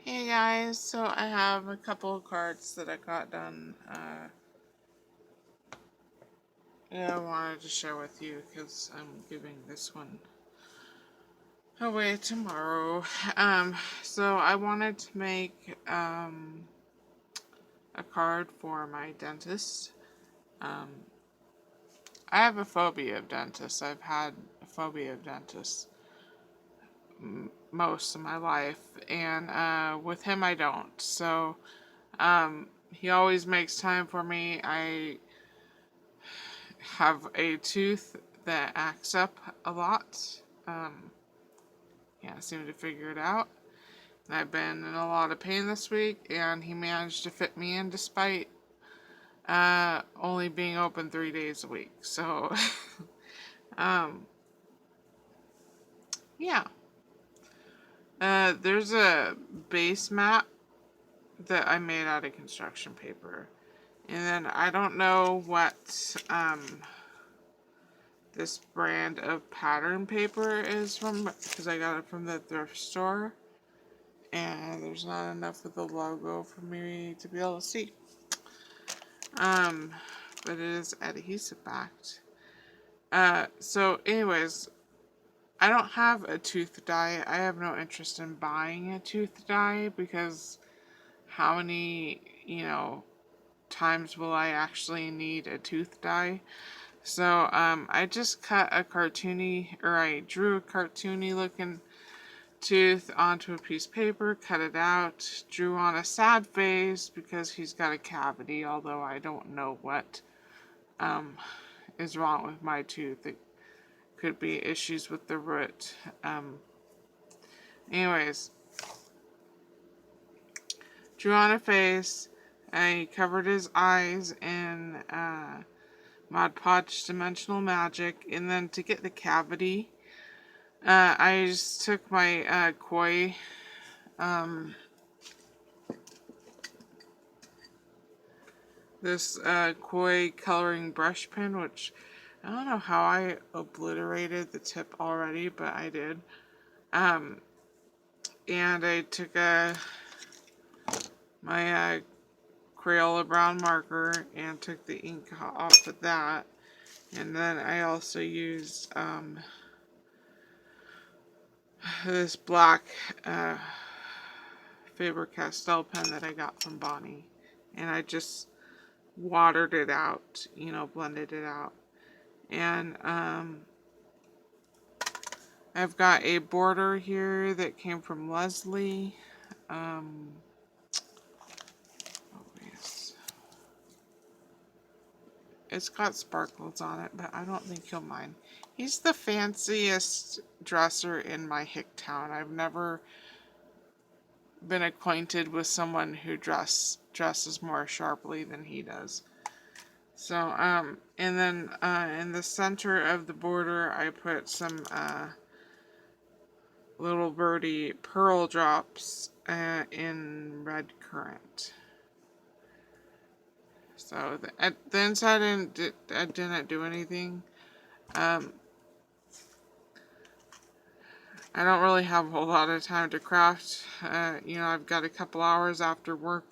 Hey guys, so I have a couple of cards that I got done that I wanted to share with you because I'm giving this one away tomorrow. So I wanted to make a card for my dentist. Um, I have a phobia of dentists. I've had a phobia of dentists most of my life, and with him I don't. So he always makes time for me. I have a tooth that acts up a lot. Can't seem to figure it out. I've been in a lot of pain this week, and he managed to fit me in despite only being open 3 days a week. So, um, yeah. There's a base mat that I made out of construction paper. And then I don't know what this brand of pattern paper is from, because I got it from the thrift store. And there's not enough of the logo for me to be able to see. But it is adhesive backed. So anyways, I don't have a tooth die. I have no interest in buying a tooth die because how many, times will I actually need a tooth die? So, I just cut a cartoony, or I drew a cartoony looking tooth onto a piece of paper, cut it out, drew on a sad face because he's got a cavity, although I don't know what is wrong with my tooth. It could be issues with the root. Anyways, drew on a face. I covered his eyes in Mod Podge Dimensional Magic, and then to get the cavity, I just took my koi this koi coloring brush pen, which I don't know how I obliterated the tip already, but I did. And I took my Crayola brown marker and took the ink off of that. And then I also used this black Faber-Castell pen that I got from Bonnie. And I just watered it out, blended it out. And I've got a border here that came from Leslie. Oh, yes. It's got sparkles on it, but I don't think he'll mind. He's the fanciest dresser in my hick town. I've never been acquainted with someone who dresses more sharply than he does. So, and then in the center of the border, I put some little birdie pearl drops in red currant. So the inside I didn't do anything. I don't really have a whole lot of time to craft. I've got a couple hours after work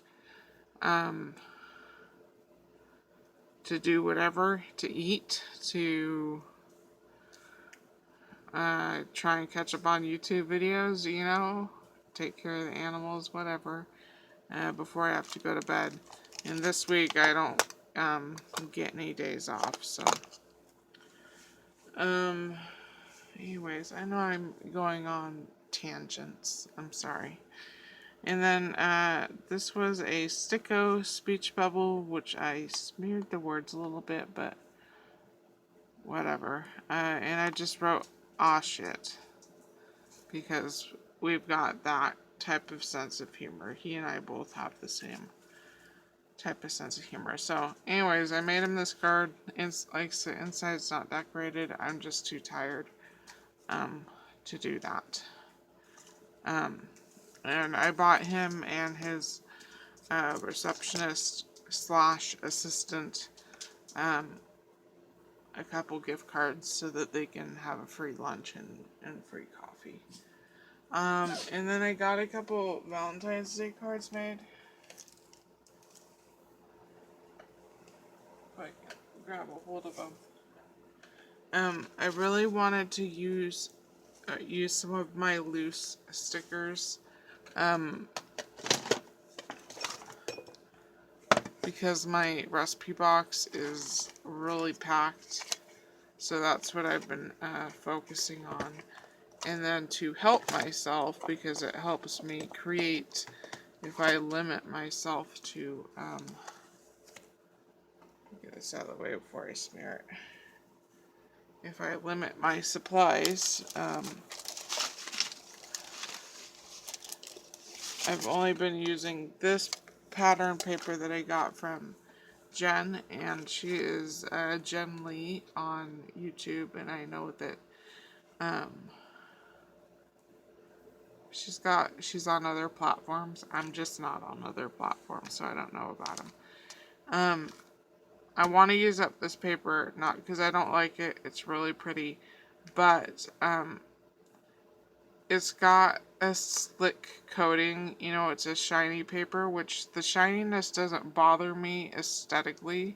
to do whatever, to eat, to try and catch up on YouTube videos, take care of the animals, whatever, before I have to go to bed. And this week I don't get any days off, so. Anyways, I know I'm going on tangents. I'm sorry. And then this was a Sticko speech bubble, which I smeared the words a little bit, but whatever. And I just wrote, aw shit. Because we've got that type of sense of humor. He and I both have the same type of sense of humor. So, anyways, I made him this card. It's like the inside's not decorated. I'm just too tired to do that. And I bought him and his receptionist slash assistant a couple gift cards so that they can have a free lunch and free coffee. And then I got a couple Valentine's Day cards made. If I can grab a hold of them. I really wanted to use some of my loose stickers. Because my recipe box is really packed. So that's what I've been focusing on. And then to help myself, because it helps me create, if I limit myself to, get this out of the way before I smear it. If I limit my supplies, I've only been using this pattern paper that I got from Jen, and she is Jenlee on YouTube, and I know that she's on other platforms. I'm just not on other platforms, so I don't know about them. I want to use up this paper, not because I don't like it. It's really pretty, but it's got a slick coating. You know, it's a shiny paper, which the shininess doesn't bother me aesthetically.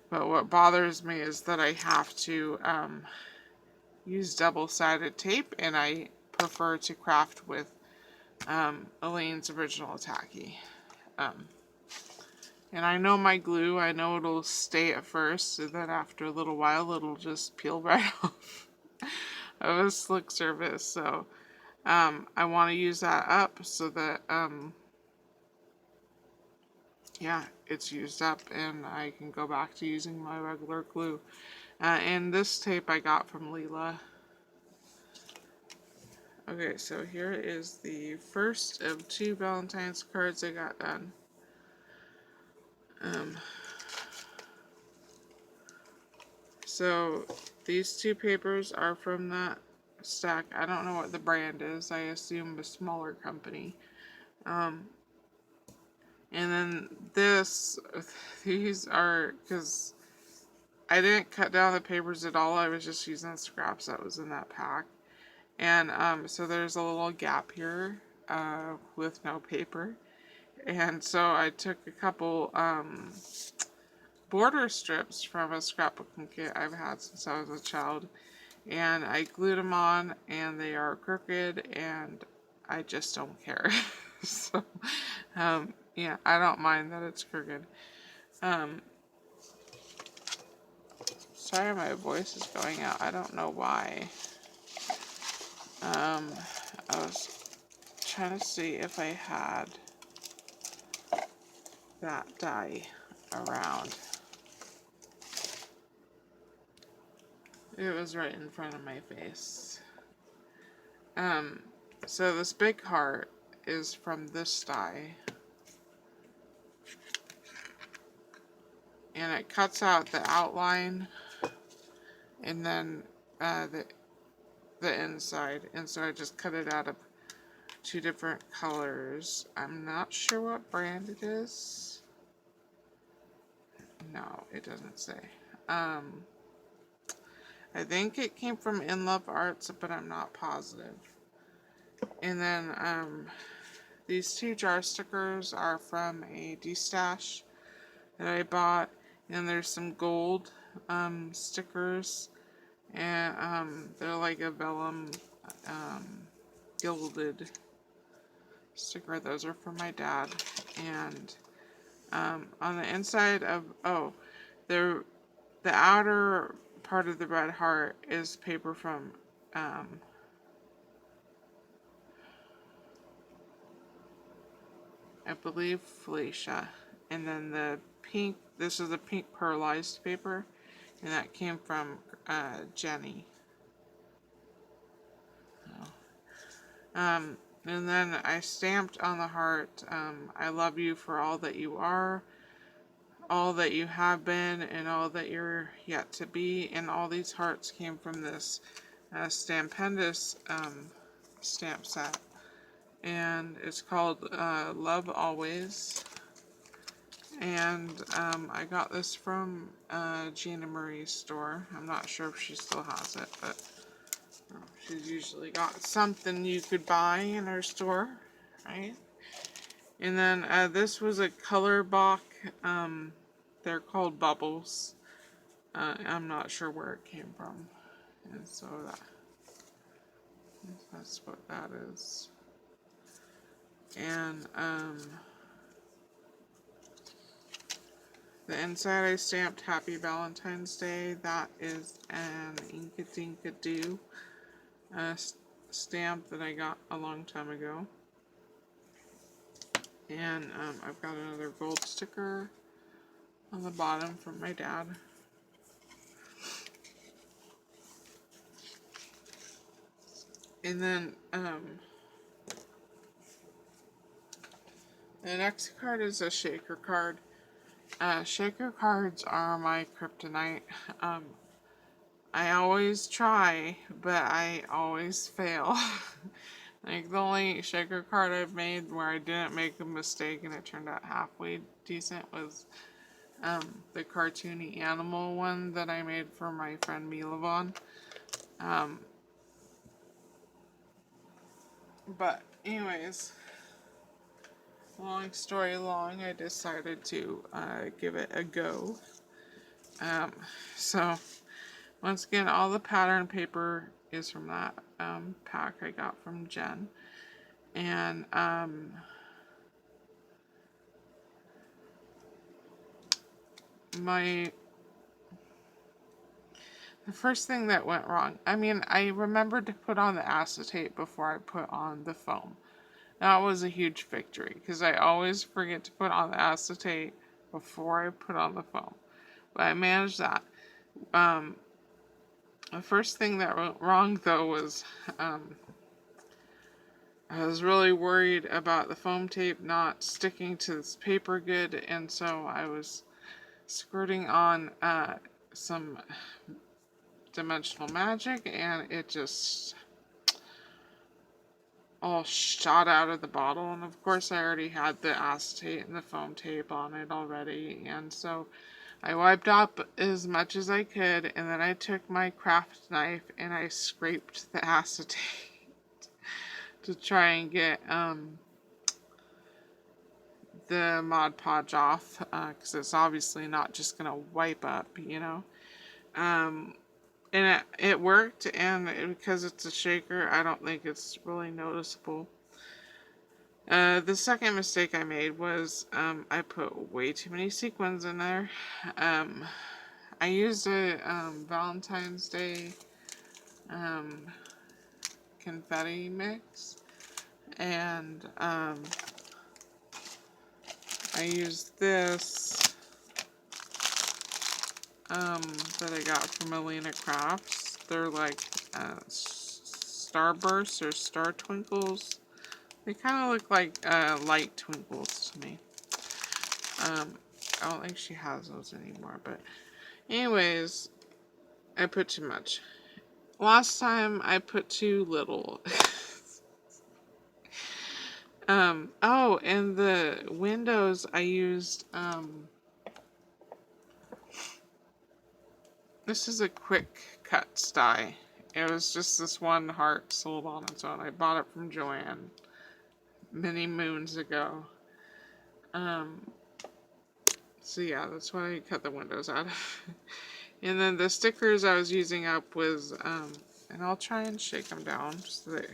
But what bothers me is that I have to use double-sided tape, and I prefer to craft with Elaine's Original Tacky. And I know my glue, I know it'll stay at first, and then after a little while it'll just peel right off of a slick surface. So I want to use that up so that, yeah, it's used up and I can go back to using my regular glue. And this tape I got from Lela. Okay, so here is the first of 2 Valentine's cards I got done. So these 2 papers are from that stack. I don't know what the brand is. I assume a smaller company. And then these are, because I didn't cut down the papers at all. I was just using the scraps that was in that pack. And so there's a little gap here with no paper. And so I took a couple border strips from a scrapbooking kit I've had since I was a child, and I glued them on, and they are crooked, and I just don't care. So, yeah, I don't mind that it's crooked. Sorry, my voice is going out. I don't know why. I was trying to see if I had that die around. It was right in front of my face. So this big heart is from this die. And it cuts out the outline and then the inside. And so I just cut it out of 2 different colors. I'm not sure what brand it is. No, it doesn't say. I think it came from In Love Arts, but I'm not positive. And then these 2 jar stickers are from a D-stash that I bought. And there's some gold stickers. And they're like a vellum gilded sticker. Those are from my dad. And on the inside of, the outer part of the red heart is paper from I believe Flechia. And then the pink, this is a pink pearlized paper, and that came from Jennie. And then I stamped on the heart, I love you for all that you are, all that you have been, and all that you're yet to be. And all these hearts came from this Stampendous stamp set. And it's called Love Always. And I got this from Gina Marie's store. I'm not sure if she still has it, but She's usually got something you could buy in her store, right? And then this was a color box. They're called bubbles. I'm not sure where it came from. And so that's what that is. And the inside I stamped Happy Valentine's Day. That is an Inka Dinka Doo stamp that I got a long time ago. And I've got another gold sticker on the bottom from my dad. And then the next card is a shaker card. Shaker cards are my kryptonite. I always try, but I always fail. Like, the only shaker card I've made where I didn't make a mistake and it turned out halfway decent was the cartoony animal one that I made for my friend Milavon. But anyways, long story long, I decided to give it a go. So once again, all the pattern paper is from that pack I got from Jen. And the first thing that went wrong, I mean, I remembered to put on the acetate before I put on the foam. That was a huge victory, because I always forget to put on the acetate before I put on the foam. But I managed that. The first thing that went wrong, though, was I was really worried about the foam tape not sticking to this paper good, and so I was squirting on some Dimensional Magic, and it just all shot out of the bottle. And of course I already had the acetate and the foam tape on it already, and so I wiped up as much as I could, and then I took my craft knife and I scraped the acetate to try and get the Mod Podge off, because it's obviously not just gonna wipe up, you know. And it worked, and because it's a shaker, I don't think it's really noticeable. The second mistake I made was I put way too many sequins in there. I used a Valentine's Day confetti mix, and I used this that I got from Lela Crafts. They're like starbursts or star twinkles. They kind of look like light twinkles to me. I don't think she has those anymore, but anyways, I put too much. Last time I put too little. Oh, and the windows I used, this is a quick cut die. It was just this one heart sold on its own. I bought it from Joanne many moons ago. So yeah, that's why I cut the windows out of. And then the stickers I was using up was, and I'll try and shake them down so that,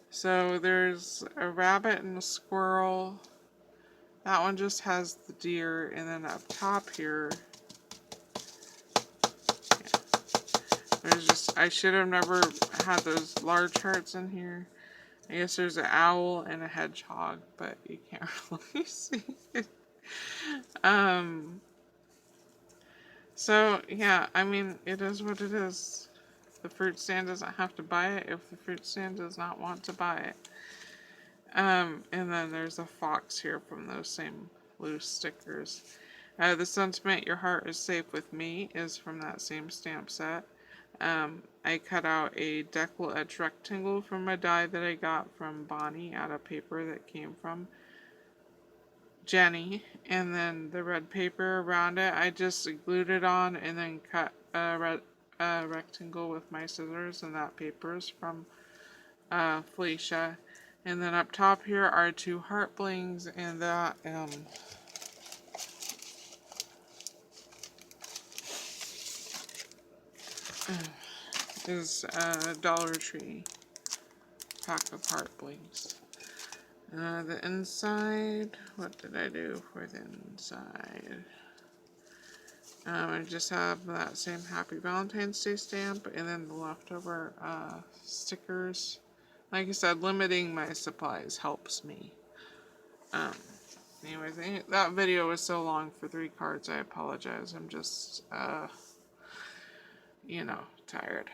so there's a rabbit and a squirrel. That one just has the deer, and then up top here, yeah, there's just, I should have never had those large hearts in here. I guess there's an owl and a hedgehog, but you can't really see it. So yeah, I mean, it is what it is. The fruit stand doesn't have to buy it if the fruit stand does not want to buy it. And then there's a fox here from those same loose stickers. The sentiment, "Your heart is safe with me," is from that same stamp set. I cut out a decal edge rectangle from a die that I got from Bonnie out of paper that came from Jennie, and then the red paper around it, I just glued it on and then cut a rectangle with my scissors, and that paper is from Flechia. And then up top here are 2 heart blings, and that is a Dollar Tree pack of heart blings. The inside, what did I do for the inside? I just have that same Happy Valentine's Day stamp, and then the leftover stickers. Like I said, limiting my supplies helps me. Anyways, that video was so long for 3 cards. I apologize. I'm just, tired.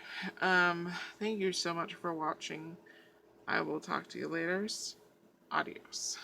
Thank you so much for watching. I will talk to you later. Adios.